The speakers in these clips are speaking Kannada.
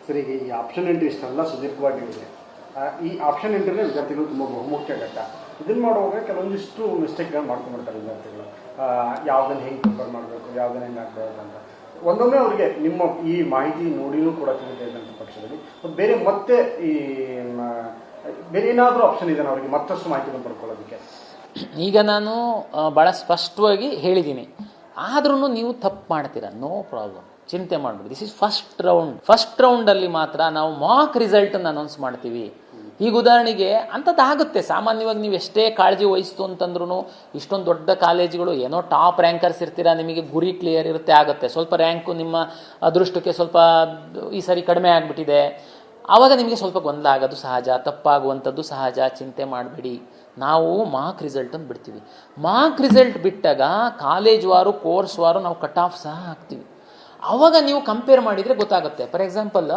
ಸರ್, ಈಗ ಈ ಆಪ್ಷನ್ ಎಂಟ್ರಿ ಇಷ್ಟೆಲ್ಲ ಸುದೀರ್ಘವಾಗಿರುತ್ತೆ. ಈ ಆಪ್ಷನ್ ಎಂಟ್ರಿನೇ ವಿದ್ಯಾರ್ಥಿಗಳು ತುಂಬ ಬಹುಮುಖ್ಯ ಘಟ್ಟ. ಇದನ್ನು ಮಾಡುವಾಗ ಕೆಲವೊಂದಿಷ್ಟು ಮಿಸ್ಟೇಕ್ಗಳು ಮಾಡ್ಕೊಂಡ್ಬಿಡ್ತಾರೆ ವಿದ್ಯಾರ್ಥಿಗಳು. ಯಾವುದನ್ನು ಹೆಂಗೆ ಪ್ರಿಪೇರ್ ಮಾಡಬೇಕು, ಯಾವುದನ್ನು ಹೆಂಗೆ ಆಗಬೇಕು ಅಂತ. ಒಂದೊಮ್ಮೆ ಅವರಿಗೆ ನಿಮ್ಮ ಈ ಮಾಹಿತಿ ನೋಡಿನೂ ಕೂಡ ತಿಳಿದೇ ಇದ್ದಂಥ ಪಕ್ಷದಲ್ಲಿ ಬೇರೆ ಮತ್ತೆ ಈ ಬೇರೆ ಏನಾದರೂ ಆಪ್ಷನ್ ಇದೆಯಾ ಅವರಿಗೆ ಮತ್ತಷ್ಟು ಮಾಹಿತಿಯನ್ನು ಪಡ್ಕೊಳ್ಳೋದಕ್ಕೆ? ಈಗ ನಾನು ಭಾಳ ಸ್ಪಷ್ಟವಾಗಿ ಹೇಳಿದ್ದೀನಿ, ಆದ್ರೂ ನೀವು ತಪ್ಪು ಮಾಡ್ತೀರಾ, ನೋ ಪ್ರಾಬ್ಲಮ್, ಚಿಂತೆ ಮಾಡಬೇಡಿ. ದಿಸ್ ಇಸ್ ಫಸ್ಟ್ ರೌಂಡಲ್ಲಿ ಮಾತ್ರ ನಾವು ಮಾಕ್ ರಿಸಲ್ಟನ್ನು ಅನೌನ್ಸ್ ಮಾಡ್ತೀವಿ. ಈಗ ಉದಾಹರಣೆಗೆ ಅಂಥದ್ದು ಆಗುತ್ತೆ ಸಾಮಾನ್ಯವಾಗಿ. ನೀವು ಎಷ್ಟೇ ಕಾಳಜಿ ವಹಿಸ್ತು ಅಂತಂದ್ರೂ ಇಷ್ಟೊಂದು ದೊಡ್ಡ ಕಾಲೇಜುಗಳು ಏನೋ ಟಾಪ್ ರ್ಯಾಂಕರ್ಸ್ ಇರ್ತೀರಾ, ನಿಮಗೆ ಗುರಿ ಕ್ಲಿಯರ್ ಇರುತ್ತೆ, ಆಗುತ್ತೆ. ಸ್ವಲ್ಪ ರ್ಯಾಂಕು ನಿಮ್ಮ ಅದೃಷ್ಟಕ್ಕೆ ಸ್ವಲ್ಪ ಈ ಸರಿ ಕಡಿಮೆ ಆಗಿಬಿಟ್ಟಿದೆ, ಆವಾಗ ನಿಮಗೆ ಸ್ವಲ್ಪ ಗೊಂದಲ ಆಗೋದು ಸಹಜ, ತಪ್ಪಾಗುವಂಥದ್ದು ಸಹಜ. ಚಿಂತೆ ಮಾಡಬೇಡಿ, ನಾವು ಮಾರ್ಕ್ ರಿಸಲ್ಟನ್ನು ಬಿಡ್ತೀವಿ. ಮಾರ್ಕ್ ರಿಸಲ್ಟ್ ಬಿಟ್ಟಾಗ ಕಾಲೇಜ್ ವಾರು ಕೋರ್ಸ್ ವಾರು ನಾವು ಕಟ್ ಆಫ್ ಸಹ ಹಾಕ್ತೀವಿ. ಆವಾಗ ನೀವು ಕಂಪೇರ್ ಮಾಡಿದರೆ ಗೊತ್ತಾಗುತ್ತೆ. ಫಾರ್ ಎಕ್ಸಾಂಪಲ್,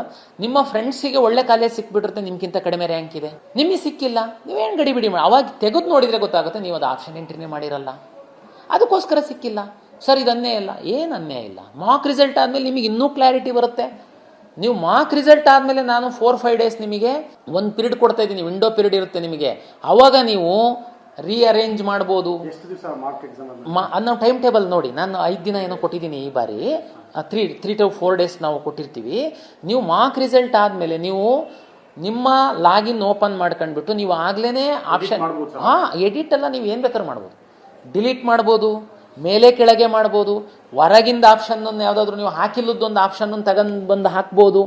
ನಿಮ್ಮ ಫ್ರೆಂಡ್ಸಿಗೆ ಒಳ್ಳೆ ಕಾಲೇಜ್ ಸಿಕ್ಬಿಟ್ಟಿರುತ್ತೆ, ನಿಮ್ಗಿಂತ ಕಡಿಮೆ ರ್ಯಾಂಕ್ ಇದೆ, ನಿಮಗೆ ಸಿಕ್ಕಿಲ್ಲ, ನೀವೇನು ಗಡಿಬಿಡಿ ಮಾಡಿ ಅವಾಗ ತೆಗೆದು ನೋಡಿದರೆ ಗೊತ್ತಾಗುತ್ತೆ ನೀವು ಅದು ಆಪ್ಷನ್ ಎಂಟ್ರಿನೇ ಮಾಡಿರಲ್ಲ, ಅದಕ್ಕೋಸ್ಕರ ಸಿಕ್ಕಿಲ್ಲ. ಸರ್, ಇದು ಅನ್ಯಾಯ ಇಲ್ಲ, ಏನು ಅನ್ಯಾಯ ಇಲ್ಲ. ಮಾರ್ಕ್ ರಿಸಲ್ಟ್ ಆದಮೇಲೆ ನಿಮಗೆ ಇನ್ನೂ ಕ್ಲಾರಿಟಿ ಬರುತ್ತೆ. ನೀವು ಮಾರ್ಕ್ ರಿಸಲ್ಟ್ ಆದಮೇಲೆ ನಾನು 4-5 ಡೇಸ್ ನಿಮಗೆ ಒಂದು ಪಿರಿಯಡ್ ಕೊಡ್ತಾ ಇದ್ದೀನಿ, ವಿಂಡೋ ಪಿರಿಯಡ್ ಇರುತ್ತೆ ನಿಮಗೆ. ಆವಾಗ ನೀವು ರೀಅರೇಂಜ್ ಮಾಡ್ಬೋದು. ಎಷ್ಟು ದಿವಸ ಮಾರ್ಕ್ ಎಕ್ಸಾಮ್? ನಾವು ಟೈಮ್ ಟೇಬಲ್ ನೋಡಿ, ನಾನು 5 ದಿನ ಏನೋ ಕೊಟ್ಟಿದ್ದೀನಿ ಈ ಬಾರಿ, 3 to 4 ಡೇಸ್ ನಾವು ಕೊಟ್ಟಿರ್ತೀವಿ. ನೀವು ಮಾರ್ಕ್ ರಿಸಲ್ಟ್ ಆದಮೇಲೆ ನೀವು ನಿಮ್ಮ ಲಾಗಿನ್ ಓಪನ್ ಮಾಡ್ಕೊಂಡ್ಬಿಟ್ಟು ನೀವು ಆಗ್ಲೇ ಆಪ್ಷನ್ ಎಡಿಟ್ ಎಲ್ಲ ನೀವು ಏನು ಬೇಕಾದ್ರೂ ಮಾಡ್ಬೋದು. ಡಿಲೀಟ್ ಮಾಡ್ಬೋದು, ಮೇಲೆ ಕೆಳಗೆ ಮಾಡ್ಬೋದು, ಹೊರಗಿಂದ ಆಪ್ಷನ್ ಯಾವುದಾದ್ರೂ ನೀವು ಹಾಕಿಲ್ಲದೊಂದು ಆಪ್ಷನ್ ತಗೊಂಡು ಬಂದು ಹಾಕ್ಬೋದು.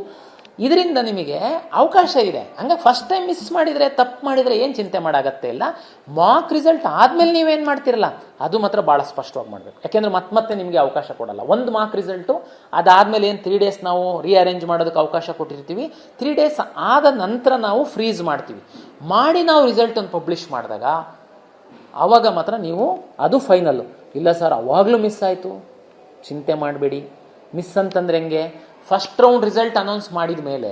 ಇದರಿಂದ ನಿಮಗೆ ಅವಕಾಶ ಇದೆ. ಹಂಗಾಗಿ ಫಸ್ಟ್ ಟೈಮ್ ಮಿಸ್ ಮಾಡಿದರೆ, ತಪ್ಪು ಮಾಡಿದರೆ ಏನು ಚಿಂತೆ ಮಾಡಾಗತ್ತೆ ಇಲ್ಲ. ಮಾರ್ಕ್ ರಿಸಲ್ಟ್ ಆದಮೇಲೆ ನೀವೇನು ಮಾಡ್ತಿರಲ್ಲ ಅದು ಮಾತ್ರ ಭಾಳ ಸ್ಪಷ್ಟವಾಗಿ ಮಾಡಬೇಕು. ಯಾಕೆಂದರೆ ಮತ್ತೆ ನಿಮಗೆ ಅವಕಾಶ ಕೊಡಲ್ಲ. ಒಂದು ಮಾರ್ಕ್ ರಿಸಲ್ಟು ಅದಾದಮೇಲೆ ಏನು 3 ಡೇಸ್ ನಾವು ರೀಅರೇಂಜ್ ಮಾಡೋದಕ್ಕೆ ಅವಕಾಶ ಕೊಟ್ಟಿರ್ತೀವಿ. 3 ಡೇಸ್ ಆದ ನಂತರ ನಾವು ಫ್ರೀಸ್ ಮಾಡ್ತೀವಿ. ಮಾಡಿ ನಾವು ರಿಸಲ್ಟನ್ನು ಪಬ್ಲಿಷ್ ಮಾಡಿದಾಗ ಆವಾಗ ಮಾತ್ರ ನೀವು ಅದು ಫೈನಲ್ಲು. ಇಲ್ಲ ಸರ್ ಅವಾಗಲೂ ಮಿಸ್ ಆಯಿತು, ಚಿಂತೆ ಮಾಡಬೇಡಿ. ಮಿಸ್ ಅಂತಂದ್ರೆ ಹೆಂಗೆ, ಫಸ್ಟ್ ರೌಂಡ್ ರಿಸಲ್ಟ್ ಅನೌನ್ಸ್ ಮಾಡಿದ ಮೇಲೆ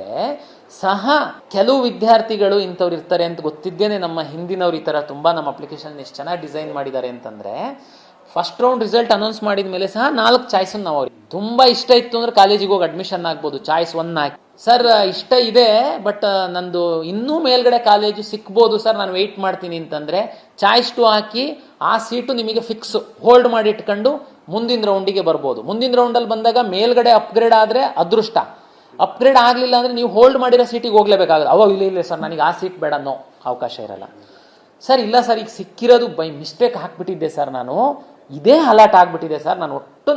ಸಹ ಕೆಲವು ವಿದ್ಯಾರ್ಥಿಗಳು ಇಂಥವ್ರು ಇರ್ತಾರೆ ಅಂತ ಗೊತ್ತಿದ್ದೇನೆ. ನಮ್ಮ ಹಿಂದಿನವ್ರು ಈ ಥರ ತುಂಬ ನಮ್ಮ ಅಪ್ಲಿಕೇಶನ್ ಎಷ್ಟು ಚೆನ್ನಾಗಿ ಡಿಸೈನ್ ಮಾಡಿದ್ದಾರೆ ಅಂತಂದರೆ, ಫಸ್ಟ್ ರೌಂಡ್ ರಿಸಲ್ಟ್ ಅನೌನ್ಸ್ ಮಾಡಿದ ಮೇಲೆ ಸಹ 4 ಚಾಯ್ಸನ್ನು ನಾವು ಅವ್ರಿಗೆ ತುಂಬ ಇಷ್ಟ ಇತ್ತು ಅಂದರೆ ಕಾಲೇಜಿಗೆ ಹೋಗಿ ಅಡ್ಮಿಷನ್ ಆಗ್ಬೋದು. ಚಾಯ್ಸ್ 1 ಹಾಕಿ, ಸರ್ ಇಷ್ಟ ಇದೆ ಬಟ್ ನಂದು ಇನ್ನೂ ಮೇಲ್ಗಡೆ ಕಾಲೇಜು ಸಿಕ್ಬೋದು ಸರ್, ನಾನು ವೆಯ್ಟ್ ಮಾಡ್ತೀನಿ ಅಂತಂದರೆ ಚಾಯ್ಸ್ 2 ಹಾಕಿ ಆ ಸೀಟು ನಿಮಗೆ ಫಿಕ್ಸ್ ಹೋಲ್ಡ್ ಮಾಡಿ ಇಟ್ಕೊಂಡು ಮುಂದಿನ ರೌಂಡಿಗೆ ಬರ್ಬೋದು. ಮುಂದಿನ ರೌಂಡಲ್ಲಿ ಬಂದಾಗ ಮೇಲ್ಗಡೆ ಅಪ್ಗ್ರೇಡ್ ಆದರೆ ಅದೃಷ್ಟ, ಅಪ್ಗ್ರೇಡ್ ಆಗಲಿಲ್ಲ ಅಂದರೆ ನೀವು ಹೋಲ್ಡ್ ಮಾಡಿರೋ ಸೀಟಿಗೆ ಹೋಗ್ಲೇಬೇಕಾಗುತ್ತೆ. ಅವಾಗ ಇಲ್ಲ ಸರ್ ನನಗೆ ಆ ಸೀಟ್ ಬೇಡ ಅನ್ನೋ ಅವಕಾಶ ಇರಲ್ಲ. ಸರ್ ಇಲ್ಲ ಸರ್ ಈಗ ಸಿಕ್ಕಿರೋದು ಬೈ ಮಿಸ್ಟೇಕ್ ಹಾಕ್ಬಿಟ್ಟಿದ್ದೆ ಸರ್, ನಾನು ಇದೇ ಅಲಾಟ್ ಆಗಿಬಿಟ್ಟಿದೆ ಸರ್,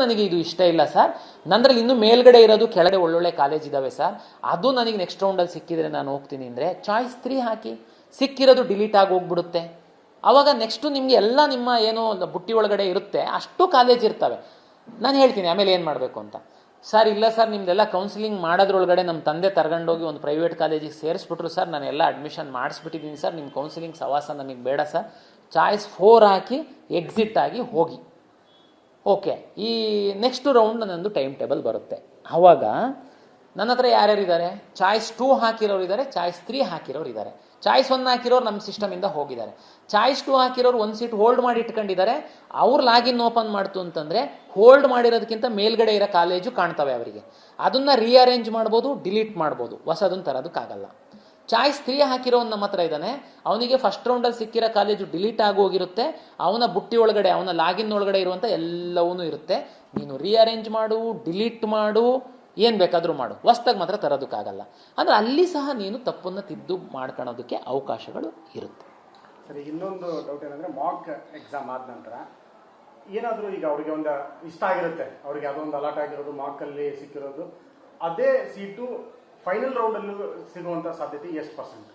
ನನಗೆ ಇದು ಇಷ್ಟ ಇಲ್ಲ ಸರ್, ನಂದ್ರಲ್ಲಿ ಇನ್ನೂ ಮೇಲ್ಗಡೆ ಇರೋದು ಕೆಳಗಡೆ ಒಳ್ಳೊಳ್ಳೆ ಕಾಲೇಜ್ ಇದ್ದಾವೆ ಸರ್, ಅದು ನನಗೆ ನೆಕ್ಸ್ಟ್ ರೌಂಡಲ್ಲಿ ಸಿಕ್ಕಿದ್ರೆ ನಾನು ಹೋಗ್ತೀನಿ ಅಂದರೆ ಚಾಯ್ಸ್ 3 ಹಾಕಿ, ಸಿಕ್ಕಿರೋದು ಡಿಲೀಟ್ ಆಗಿ ಹೋಗ್ಬಿಡುತ್ತೆ. ಆವಾಗ ನೆಕ್ಸ್ಟು ನಿಮಗೆ ಎಲ್ಲ ನಿಮ್ಮ ಏನು ಬುಟ್ಟಿ ಒಳಗಡೆ ಇರುತ್ತೆ ಅಷ್ಟು ಕಾಲೇಜ್ ಇರ್ತವೆ. ನಾನು ಹೇಳ್ತೀನಿ ಆಮೇಲೆ ಏನು ಮಾಡಬೇಕು ಅಂತ. ಸರ್ ಇಲ್ಲ ಸರ್ ನಿಮ್ದೆಲ್ಲ ಕೌನ್ಸಿಲಿಂಗ್ ಮಾಡೋದ್ರೊಳಗಡೆ ನಮ್ಮ ತಂದೆ ತಗೊಂಡೋಗಿ ಒಂದು ಪ್ರೈವೇಟ್ ಕಾಲೇಜಿಗೆ ಸೇರಿಸ್ಬಿಟ್ರು ಸರ್, ನಾನೆಲ್ಲ ಅಡ್ಮಿಷನ್ ಮಾಡಿಸ್ಬಿಟ್ಟಿದ್ದೀನಿ ಸರ್, ನಿಮ್ಮ ಕೌನ್ಸಿಲಿಂಗ್ ಸವಾಸ ನನಗೆ ಬೇಡ ಸರ್, ಚಾಯ್ಸ್ 4 ಹಾಕಿ ಎಕ್ಸಿಟ್ ಆಗಿ ಹೋಗಿ. ಓಕೆ, ಈ ನೆಕ್ಸ್ಟ್ ರೌಂಡ್ ನನ್ನದು ಟೈಮ್ ಟೇಬಲ್ ಬರುತ್ತೆ. ಆವಾಗ ನನ್ನ ಹತ್ರ ಯಾರ್ಯಾರಿದ್ದಾರೆ, ಚಾಯ್ಸ್ 2 ಹಾಕಿರೋರು ಇದ್ದಾರೆ, ಚಾಯ್ಸ್ 3 ಹಾಕಿರೋರು ಇದ್ದಾರೆ. ಚಾಯ್ಸ್ 1 ಹಾಕಿರೋರು ನಮ್ಮ ಸಿಸ್ಟಮಿಂದ ಹೋಗಿದ್ದಾರೆ. ಚಾಯ್ಸ್ 2 ಹಾಕಿರೋರು ಒಂದು ಸೀಟ್ ಹೋಲ್ಡ್ ಮಾಡಿ ಇಟ್ಕೊಂಡಿದ್ದಾರೆ. ಅವ್ರು ಲಾಗಿನ್ ಓಪನ್ ಮಾಡ್ತು ಅಂತಂದರೆ ಹೋಲ್ಡ್ ಮಾಡಿರೋದಕ್ಕಿಂತ ಮೇಲ್ಗಡೆ ಇರೋ ಕಾಲೇಜು ಕಾಣ್ತವೆ ಅವರಿಗೆ. ಅದನ್ನು ರೀಅರೇಂಜ್ ಮಾಡ್ಬೋದು, ಡಿಲೀಟ್ ಮಾಡ್ಬೋದು, ಹೊಸದನ್ನು ತರೋದಕ್ಕಾಗಲ್ಲ. ಚಾಯ್ಸ್ 3 ಹಾಕಿರೋನು ನಮ್ಮ ಹತ್ರ ಇದ್ದಾನೆ, ಅವನಿಗೆ ಫಸ್ಟ್ ರೌಂಡಲ್ಲಿ ಸಿಕ್ಕಿರೋ ಕಾಲೇಜು ಡಿಲೀಟ್ ಆಗೋಗಿರುತ್ತೆ, ಅವನ ಬುಟ್ಟಿ ಒಳಗಡೆ ಅವನ ಲಾಗಿನ್ ಒಳಗಡೆ ಇರುವಂಥ ಎಲ್ಲವೂ ಇರುತ್ತೆ. ನೀನು ರೀಅರೇಂಜ್ ಮಾಡು, ಡಿಲೀಟ್ ಮಾಡು, ಏನು ಬೇಕಾದರೂ ಮಾಡು, ಹೊಸ್ದಾಗಿ ಮಾತ್ರ ತರೋದಕ್ಕಾಗಲ್ಲ. ಅಂದರೆ ಅಲ್ಲಿ ಸಹ ನೀನು ತಪ್ಪನ್ನು ತಿದ್ದು ಮಾಡ್ಕೊಳ್ಳೋದಕ್ಕೆ ಅವಕಾಶಗಳು ಇರುತ್ತೆ. ಸರಿ, ಇನ್ನೊಂದು ಡೌಟ್ ಏನಂದರೆ, ಮಾಕ್ ಎಕ್ಸಾಮ್ ಆದ ನಂತರ ಏನಾದರೂ ಈಗ ಅವ್ರಿಗೆ ಒಂದು ಇಷ್ಟ ಆಗಿರುತ್ತೆ, ಅವ್ರಿಗೆ ಅದೊಂದು ಅಲಾಟ್ ಆಗಿರೋದು ಮಾರ್ಕಲ್ಲಿ ಸಿಕ್ಕಿರೋದು, ಅದೇ ಸೀಟು ಫೈನಲ್ ರೌಂಡಲ್ಲೂ ಸಿಗುವಂಥ ಸಾಧ್ಯತೆ ಎಷ್ಟು %?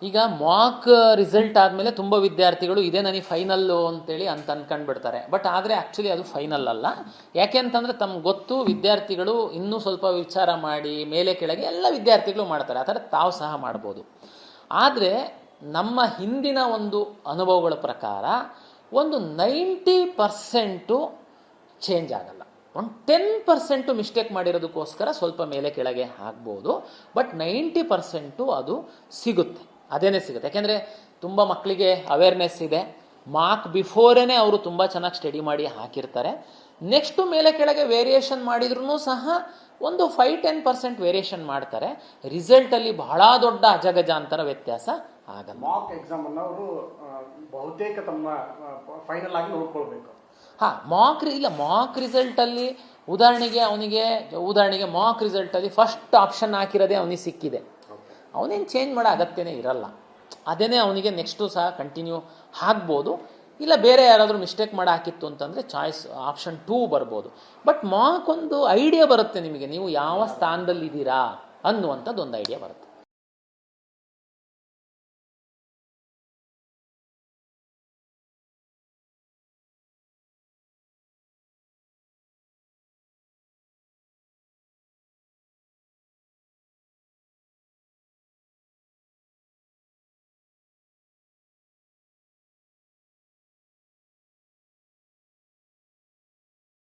ಈಗ ಮಾಕ್ ರಿಸಲ್ಟ್ ಆದಮೇಲೆ ತುಂಬ ವಿದ್ಯಾರ್ಥಿಗಳು ಇದೇ ನನಗೆ ಫೈನಲ್ಲು ಅಂತೇಳಿ ಅಂತ ಅನ್ಕೊಂಡ್ಬಿಡ್ತಾರೆ. ಬಟ್ ಆದರೆ ಆ್ಯಕ್ಚುಲಿ ಅದು ಫೈನಲ್ ಅಲ್ಲ. ಯಾಕೆ ಅಂತಂದರೆ ತಮ್ಗೆ ಗೊತ್ತು, ವಿದ್ಯಾರ್ಥಿಗಳು ಇನ್ನೂ ಸ್ವಲ್ಪ ವಿಚಾರ ಮಾಡಿ ಮೇಲೆ ಕೆಳಗೆ ಎಲ್ಲ ವಿದ್ಯಾರ್ಥಿಗಳು ಮಾಡ್ತಾರೆ, ಆ ಥರ ತಾವು ಸಹ ಮಾಡ್ಬೋದು. ಆದರೆ ನಮ್ಮ ಹಿಂದಿನ ಒಂದು ಅನುಭವಗಳ ಪ್ರಕಾರ ಒಂದು 90% ಚೇಂಜ್ ಆಗಲ್ಲ. ಒಂದು 10% ಮಿಸ್ಟೇಕ್ ಮಾಡಿರೋದಕ್ಕೋಸ್ಕರ ಸ್ವಲ್ಪ ಮೇಲೆ ಕೆಳಗೆ ಆಗ್ಬೋದು. ಬಟ್ 90% ಅದು ಸಿಗುತ್ತೆ, ಅದೇನೇ ಸಿಗುತ್ತೆ. ಯಾಕೆಂದರೆ ತುಂಬ ಮಕ್ಕಳಿಗೆ ಅವೇರ್ನೆಸ್ ಇದೆ, ಮಾರ್ಕ್ ಬಿಫೋರೇನೆ ಅವರು ತುಂಬ ಚೆನ್ನಾಗಿ ಸ್ಟಡಿ ಮಾಡಿ ಹಾಕಿರ್ತಾರೆ. ನೆಕ್ಸ್ಟು ಮೇಲೆ ಕೆಳಗೆ ವೇರಿಯೇಷನ್ ಮಾಡಿದ್ರೂ ಸಹ ಒಂದು 5-10% ವೇರಿಯೇಷನ್ ಮಾಡ್ತಾರೆ. ರಿಸಲ್ಟಲ್ಲಿ ಬಹಳ ದೊಡ್ಡ ಅಜಗಜಾಂತರ ವ್ಯತ್ಯಾಸ ಆಗಲ್ಲ. ಮಾಕ್ ಎಕ್ಸಾಮ್ ಅನ್ನು ಅವರು ಬಹುತೇಕ ತಮ್ಮ ಫೈನಲ್ ಆಗಿ ನೋಡ್ಕೊಳ್ಬೇಕು. ಮಾಕ್ ರಿಸಲ್ಟಲ್ಲಿ ಉದಾಹರಣೆಗೆ ಮಾಕ್ ರಿಸಲ್ಟಲ್ಲಿ ಫಸ್ಟ್ ಆಪ್ಷನ್ ಹಾಕಿರೋದೇ ಅವನಿಗೆ ಸಿಕ್ಕಿದೆ, ಅವನೇನು ಚೇಂಜ್ ಮಾಡೋ ಅಗತ್ಯನೇ ಇರಲ್ಲ. ಅದೇನೇ ಅವನಿಗೆ ನೆಕ್ಸ್ಟು ಸಹ ಕಂಟಿನ್ಯೂ ಆಗ್ಬೋದು. ಇಲ್ಲ ಬೇರೆ ಯಾರಾದರೂ ಮಿಸ್ಟೇಕ್ ಮಾಡಿ ಹಾಕಿತ್ತು ಅಂತಂದರೆ ಚಾಯ್ಸ್ ಆಪ್ಷನ್ 2 ಬರ್ಬೋದು. ಬಟ್ ಮಾಕ್ ಒಂದು ಐಡಿಯಾ ಬರುತ್ತೆ ನಿಮಗೆ, ನೀವು ಯಾವ ಸ್ಥಾನದಲ್ಲಿದ್ದೀರಾ ಅನ್ನುವಂಥದ್ದು ಒಂದು ಐಡಿಯಾ ಬರುತ್ತೆ.